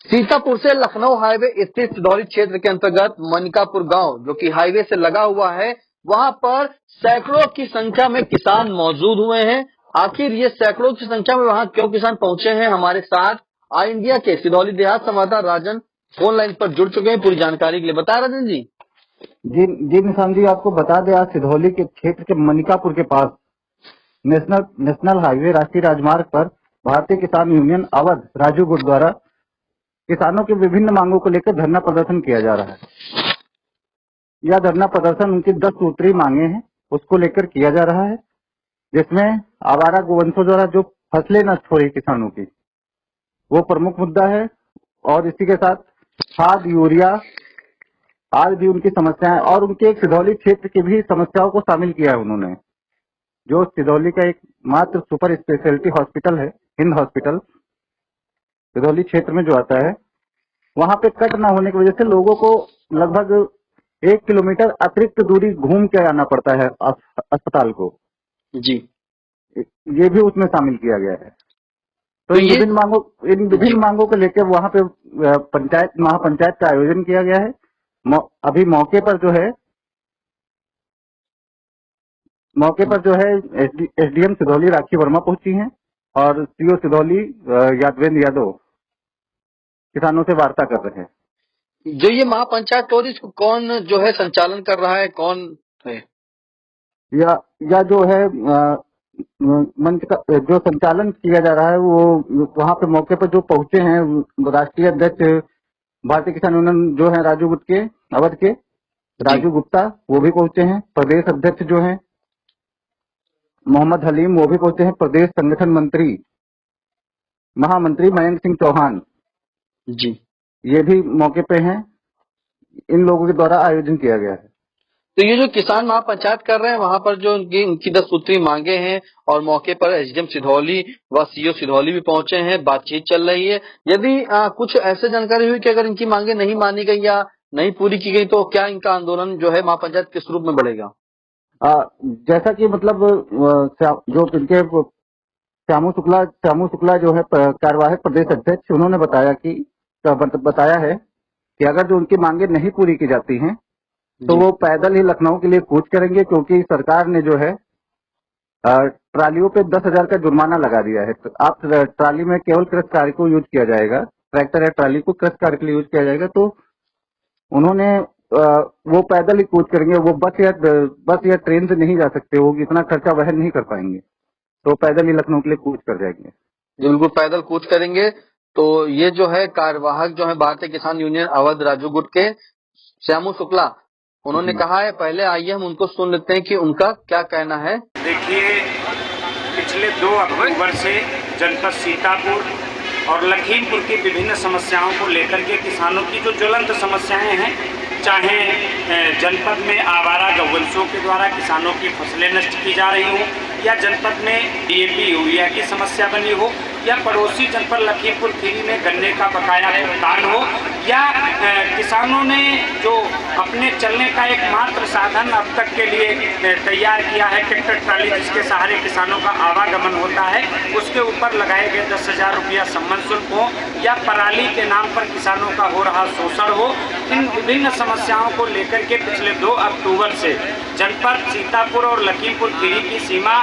सीतापुर से लखनऊ हाईवे स्थित सिधौली क्षेत्र के अंतर्गत मनिकापुर गांव जो कि हाईवे से लगा हुआ है, वहां पर सैकड़ों की संख्या में किसान मौजूद हुए हैं। आखिर ये सैकड़ों की संख्या में वहां क्यों किसान पहुंचे हैं? हमारे साथ आई इंडिया के सिधौली देहात संवाददाता राजन फोन लाइन पर जुड़ चुके हैं पूरी जानकारी के लिए। बता राजन जी। जी जी निशान जी, आपको बता दें, आज सिधौली के क्षेत्र के मनिकापुर के पास नेशनल हाईवे राष्ट्रीय राजमार्ग पर भारतीय किसान यूनियन अवध राजू गुट द्वारा किसानों की विभिन्न मांगों को लेकर धरना प्रदर्शन किया जा रहा है। यह धरना प्रदर्शन उनकी 10 सूत्री मांगे हैं, उसको लेकर किया जा रहा है, जिसमें आवारा गोवंशों द्वारा जो फसलें नष्ट हो रही किसानों की, वो प्रमुख मुद्दा है। और इसी के साथ खाद, यूरिया आज भी उनकी समस्याएं और उनके एक सिधौली क्षेत्र की भी समस्याओं को शामिल किया है उन्होंने। जो सिधौली का एक मात्र सुपर स्पेशलिटी हॉस्पिटल है, हिंद हॉस्पिटल, सिधौली क्षेत्र में जो आता है, वहां पे कट ना होने की वजह से लोगों को लगभग 1 किलोमीटर अतिरिक्त दूरी घूम के आना पड़ता है अस्पताल को। जी, ये भी उसमें शामिल किया गया है। तो इन विभिन्न मांगों को लेकर वहां पे महापंचायत का आयोजन किया गया है। अभी मौके पर जो है एसडीएम सिधौली राखी वर्मा पहुंची हैं और सीओ सिधौली यादवेंद्र यादव किसानों से वार्ता कर रहे हैं। जो ये महापंचायत हो रही इसको कौन जो है संचालन कर रहा है, कौन है? या जो है मंच का जो संचालन किया जा रहा है, वो वहां पे मौके पर जो पहुंचे हैं राष्ट्रीय अध्यक्ष भारतीय किसान यूनियन जो है राजू गुट के अवध के राजू गुप्ता, वो भी पहुंचे हैं। प्रदेश अध्यक्ष जो है मोहम्मद हलीम, वो भी पहुंचे हैं। प्रदेश संगठन मंत्री महामंत्री मयंक सिंह चौहान जी, ये भी मौके पे हैं। इन लोगों के द्वारा आयोजन किया गया है। तो ये जो किसान महापंचायत कर रहे हैं वहां पर जो उनकी 10 सूत्री मांगे हैं और मौके पर एसडीएम सिधौली व सीओ सिधौली भी पहुंचे हैं, बातचीत चल रही है। यदि कुछ ऐसे जानकारी हुई कि अगर इनकी मांगे नहीं मानी गई या नहीं पूरी की गई तो क्या इनका आंदोलन जो है महापंचायत किस रूप में बढ़ेगा? जैसा कि मतलब जो इनके श्यामू शुक्ला जो है कार्यवाहक प्रदेश अध्यक्ष, उन्होंने बताया है कि अगर जो उनकी मांगे नहीं पूरी की जाती हैं तो वो पैदल ही लखनऊ के लिए कूच करेंगे, क्योंकि सरकार ने जो है ट्रालियों पे 10,000 का जुर्माना लगा दिया है। तो आप ट्राली में केवल कृष कार्य को यूज किया जाएगा, ट्रैक्टर या ट्राली को कृष कार्य के लिए यूज किया जाएगा। तो उन्होंने वो पैदल ही कूच करेंगे, वो बस या ट्रेन से नहीं जा सकते, वो इतना खर्चा वहन नहीं कर पाएंगे, तो पैदल ही लखनऊ के लिए कूच कर जाएंगे। बिल्कुल पैदल कूच करेंगे। तो ये जो है कार्यवाहक जो है भारतीय किसान यूनियन अवध राजू गुट के श्यामू शुक्ला, उन्होंने कहा है। पहले आइए हम उनको सुन लेते हैं कि उनका क्या कहना है। देखिए, पिछले 2 अक्टूबर से जनपद सीतापुर और लखीमपुर की विभिन्न समस्याओं को लेकर के किसानों की जो ज्वलंत समस्याएं हैं, चाहे जनपद में आवारा गौवंशों के द्वारा किसानों की फसलें नष्ट की जा रही हों, या जनपद में डीएपी यूरिया की समस्या बनी हो, या पड़ोसी जनपद लखीमपुर खीरी में गन्ने का बकाया भुगतान हो, या किसानों ने जो अपने चलने का एकमात्र साधन अब तक के लिए तैयार किया है, ट्रैक्टर ट्राली, जिसके सहारे किसानों का आवागमन होता है, उसके ऊपर लगाए गए 10,000 रुपया सम्मान शुल्क हो, या पराली के नाम पर किसानों का हो रहा शोषण हो, इन विभिन्न समस्याओं को लेकर के पिछले 2 अक्टूबर से जनपद सीतापुर और लखीमपुर खीरी की सीमा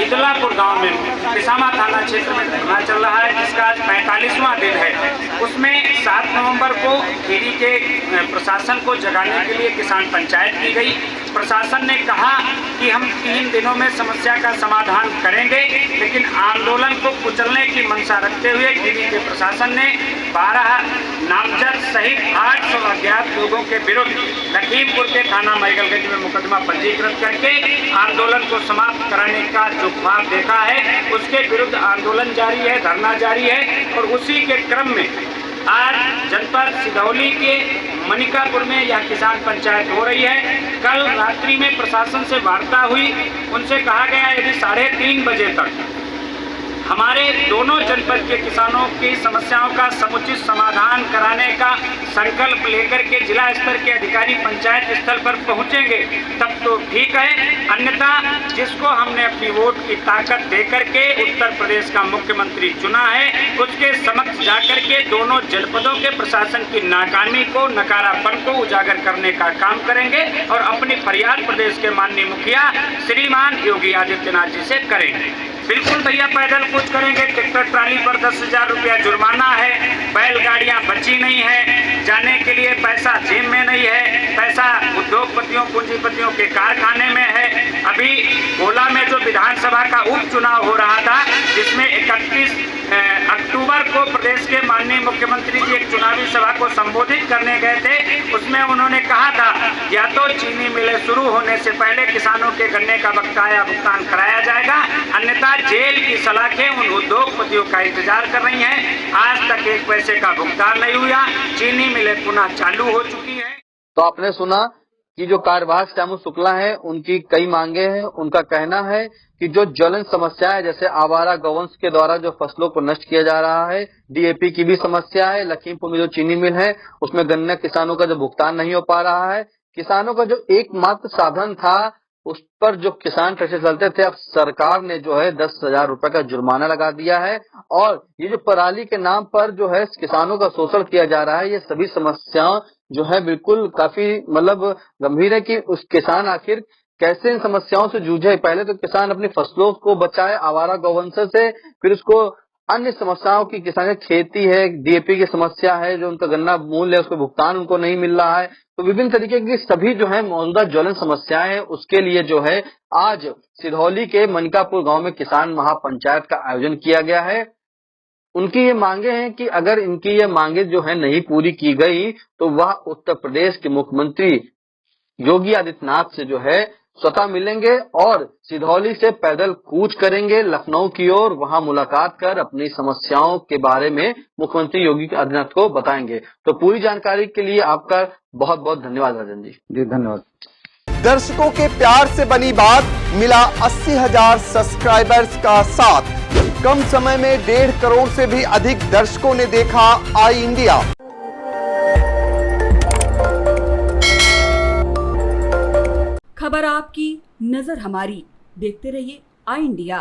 इदलापुर गांव में किसामा थाना क्षेत्र में धरना चल रहा है, जिसका आज 45वां दिन है। उसमें 7 नवंबर को खीरी के प्रशासन को जगाने के लिए किसान पंचायत की गई। प्रशासन ने कहा कि हम 3 दिनों में समस्या का समाधान करेंगे, लेकिन आंदोलन को कुचलने की मंशा रखते हुए खीरी के प्रशासन ने 12 नामजद सहित 800 अज्ञात लोगों के विरुद्ध लखीमपुर के थाना मैगलगंज में मुकदमा पंजीकृत करके आंदोलन को समाप्त कराने का जो ख्वाब देखा है, उसके विरुद्ध आंदोलन जारी है, धरना जारी है। और उसी के क्रम में आज जनपद सिधौली के मनिकापुर में यह किसान पंचायत हो रही है। कल रात्रि में प्रशासन से वार्ता हुई, उनसे कहा गया यदि 3:30 बजे तक हमारे दोनों जनपद के किसानों की समस्याओं का समुचित समाधान कराने का संकल्प लेकर के जिला स्तर के अधिकारी पंचायत स्थल पर पहुंचेंगे, तब तो ठीक है, अन्यथा जिसको हमने अपनी वोट की ताकत देकर के उत्तर प्रदेश का मुख्यमंत्री चुना है, उसके समक्ष जाकर के दोनों जनपदों के प्रशासन की नाकामी को, नकारापन को उजागर करने का काम करेंगे और अपनी फरियाद प्रदेश के माननीय मुखिया श्रीमान योगी आदित्यनाथ जी से करेंगे। बिल्कुल भैया, पैदल कूच करेंगे। ट्रैक्टर ट्राली पर 10,000 रुपया जुर्माना है, बैलगाड़ियां बची नहीं है, जाने के लिए पैसा जेब में नहीं है, पैसा उद्योगपतियों पूंजीपतियों के कारखाने में है। अभी गोला में जो विधानसभा का उपचुनाव हो रहा था, जिसमें 31 अक्टूबर को प्रदेश के माननीय मुख्यमंत्री जी एक चुनावी सभा को संबोधित करने गए थे, उसमें उन्होंने कहा था या तो चीनी मिलें शुरू होने से पहले किसानों के गन्ने का बकाया भुगतान कराया जाएगा, अन्यथा जेल की सलाखें उन उद्योगपतियों का इंतजार कर रही हैं। आज तक 1 पैसे का भुगतान नहीं हुआ, चीनी मिलें पुनः चालू हो चुकी है। तो आपने सुना कि जो कार्यवाहक श्यामू शुक्ला है, उनकी कई मांगे हैं। उनका कहना है कि जो ज्वलन समस्या है, जैसे आवारा गौवंश के द्वारा जो फसलों को नष्ट किया जा रहा है, डीएपी की भी समस्या है, लखीमपुर में जो चीनी मिल है उसमें गन्ना किसानों का जो भुगतान नहीं हो पा रहा है, किसानों का जो एकमात्र साधन था उस पर जो किसान ट्रैक्टर चलते थे, अब सरकार ने जो है 10,000 रुपए का जुर्माना लगा दिया है। और ये जो पराली के नाम पर जो है किसानों का शोषण किया जा रहा है, ये सभी समस्याएं जो है बिल्कुल काफी मतलब गंभीर है कि उस किसान आखिर कैसे इन समस्याओं से जूझे। पहले तो किसान अपनी फसलों को बचाए आवारा गौवंश से, फिर उसको अन्य समस्याओं की, किसान की खेती है, डीएपी की समस्या है, जो उनका गन्ना मूल्य है उसको भुगतान उनको नहीं मिल रहा है। तो विभिन्न तरीके की सभी जो है मौजूदा ज्वलन समस्याएं हैं, उसके लिए जो है आज सिधौली के मनिकापुर गांव में किसान महापंचायत का आयोजन किया गया है। उनकी ये मांगे हैं कि अगर इनकी ये मांगे जो है नहीं पूरी की गई तो वह उत्तर प्रदेश के मुख्यमंत्री योगी आदित्यनाथ से जो है स्वतः मिलेंगे और सिधौली से पैदल कूच करेंगे लखनऊ की ओर, वहां मुलाकात कर अपनी समस्याओं के बारे में मुख्यमंत्री योगी आदित्यनाथ को बताएंगे। तो पूरी जानकारी के लिए आपका बहुत बहुत धन्यवाद राजन जी। जी धन्यवाद। दर्शकों के प्यार से बनी बात, मिला 80,000 सब्सक्राइबर्स का साथ। कम समय में 1.5 करोड़ से भी अधिक दर्शकों ने देखा आई इंडिया। खबर आपकी, नजर हमारी। देखते रहिए आई इंडिया।